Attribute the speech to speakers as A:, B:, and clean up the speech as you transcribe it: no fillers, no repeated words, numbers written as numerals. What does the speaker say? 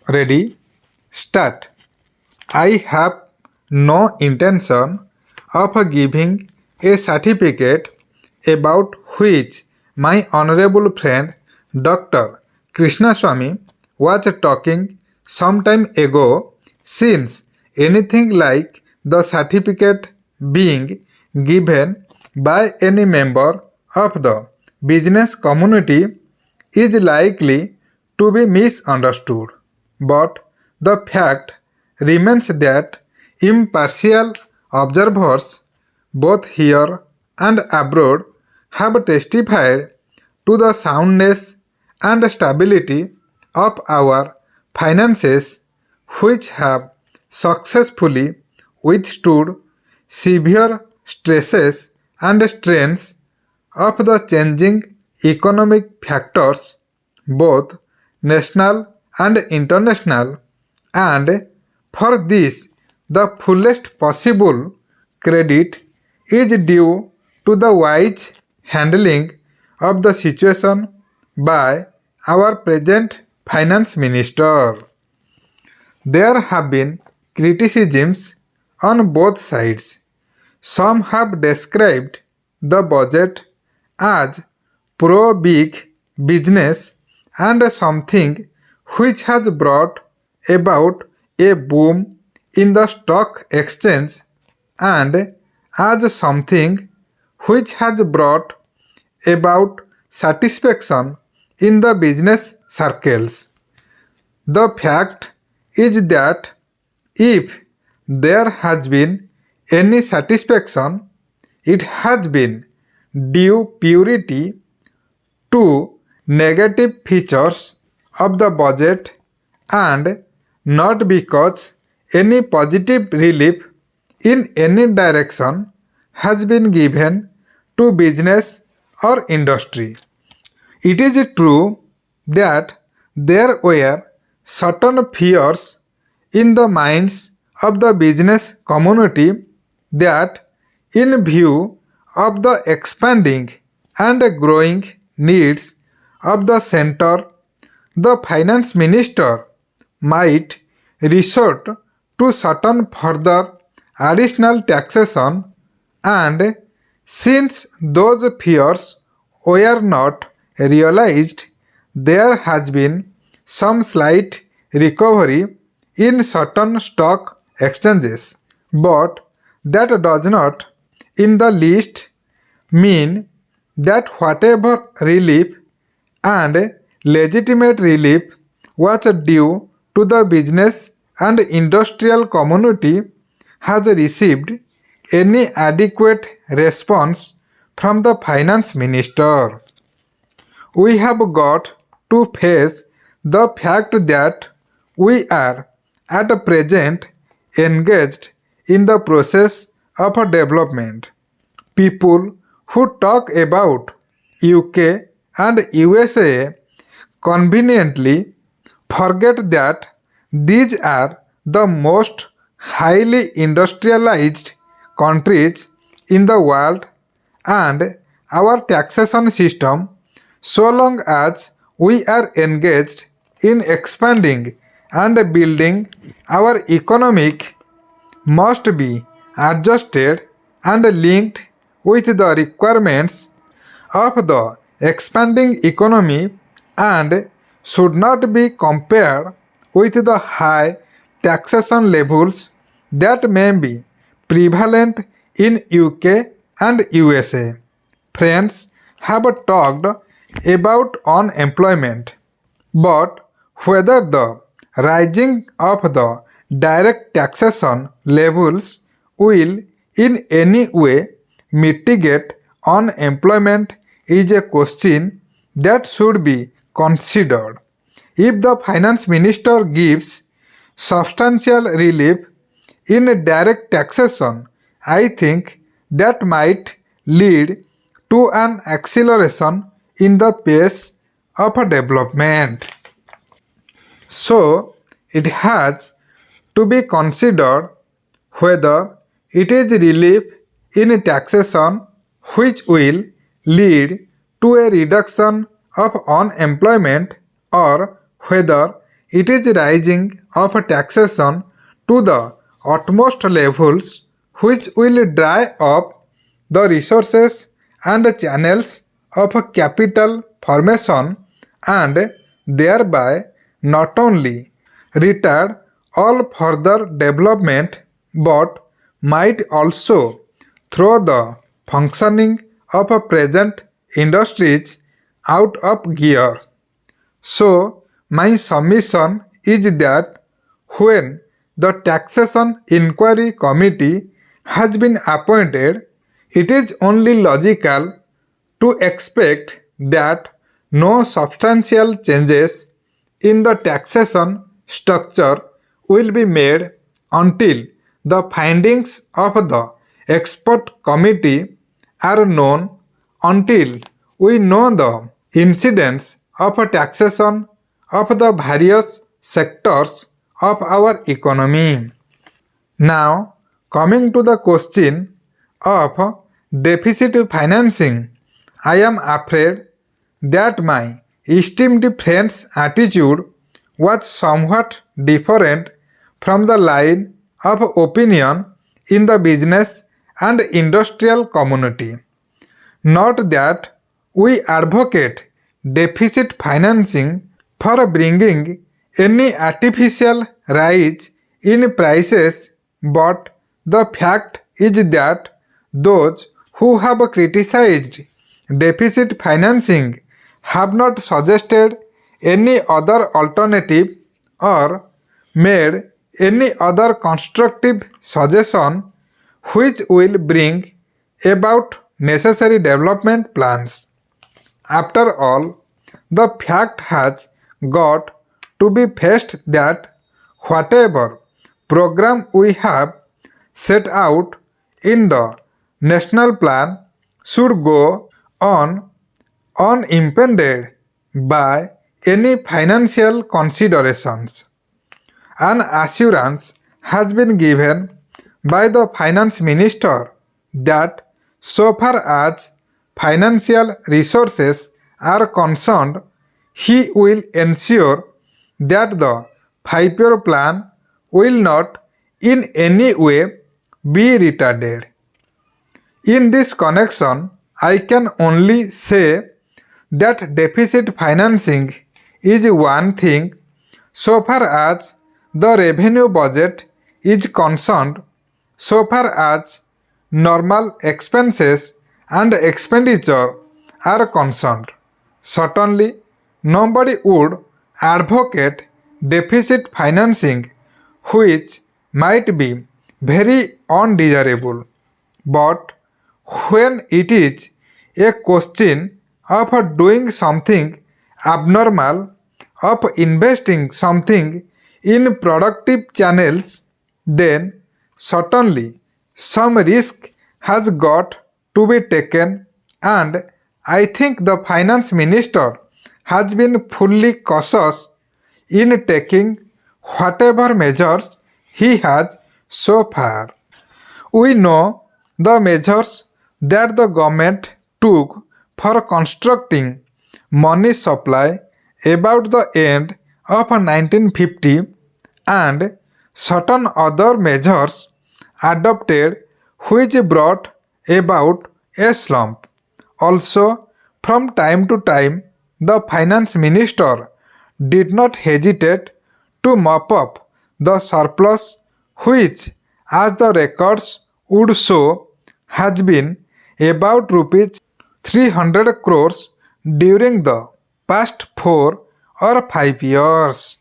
A: Ready? Start. I have no intention of giving a certificate about which my honorable friend Dr. Krishnaswamy was talking some time ago, since anything like the certificate being given by any member of the business community is likely to be misunderstood. But the fact remains that impartial observers, both here and abroad, have testified to the soundness and stability of our finances, which have successfully withstood severe stresses and strains of the changing economic factors, both national and international, and for this the fullest possible credit is due to the wise handling of the situation by our present finance minister. There have been criticisms on both sides. Some have described the budget as pro-big business and something which has brought about a boom in the stock exchange, and as something which has brought about satisfaction in the business circles. The fact is that if there has been any satisfaction, it has been due purely to negative features of the budget and not because any positive relief in any direction has been given to business or industry. It is true that there were certain fears in the minds of the business community that, in view of the expanding and growing needs of the center, the finance minister might resort to certain further additional taxation, and since those fears were not realized, there has been some slight recovery in certain stock exchanges. But that does not in the least mean that whatever relief and legitimate relief was due to the business and industrial community has received any adequate response from the finance minister. We have got to face the fact that we are at present engaged in the process of development. People who talk about UK and USA conveniently forget that these are the most highly industrialized countries in the world, and our taxation system, so long as we are engaged in expanding and building our economic, must be adjusted and linked with the requirements of the expanding economy and should not be compared with the high taxation levels that may be prevalent in UK and USA. Friends have talked about unemployment, but whether the rising of the direct taxation levels will in any way mitigate unemployment is a question that should be considered. If the finance minister gives substantial relief in direct taxation, I think that might lead to an acceleration in the pace of development. So, it has to be considered whether it is relief in taxation which will lead to a reduction of unemployment, or whether it is rising of taxation to the utmost levels which will dry up the resources and channels of capital formation and thereby not only retard all further development but might also throw the functioning of present industries out of gear. So, my submission is that when the Taxation Inquiry Committee has been appointed, it is only logical to expect that no substantial changes in the taxation structure will be made until the findings of the expert committee are known, until we know the incidence of taxation of the various sectors of our economy. Now, coming to the question of deficit financing, I am afraid that my esteemed friend's attitude was somewhat different from the line of opinion in the business and industrial community. Not that we advocate deficit financing for bringing any artificial rise in prices, but the fact is that those who have criticized deficit financing have not suggested any other alternative or made any other constructive suggestion which will bring about necessary development plans. After all, the fact has got to be faced that whatever program we have set out in the national plan should go on unimpeded by any financial considerations. An assurance has been given by the finance minister that so far as financial resources are concerned, he will ensure that the 5-year plan will not in any way be retarded. In this connection, I can only say that deficit financing is one thing so far as the revenue budget is concerned, so far as normal expenses and expenditure are concerned. Certainly, nobody would advocate deficit financing, which might be very undesirable. But when it is a question of doing something abnormal, of investing something in productive channels, then certainly some risk has got to be taken, and I think the finance minister has been fully cautious in taking whatever measures he has so far. We know the measures that the government took for constructing money supply about the end of 1950 and certain other measures adopted which brought about a slump. Also, from time to time, the finance minister did not hesitate to mop up the surplus which, as the records would show, has been about rupees 300 crores during the past 4 or 5 years.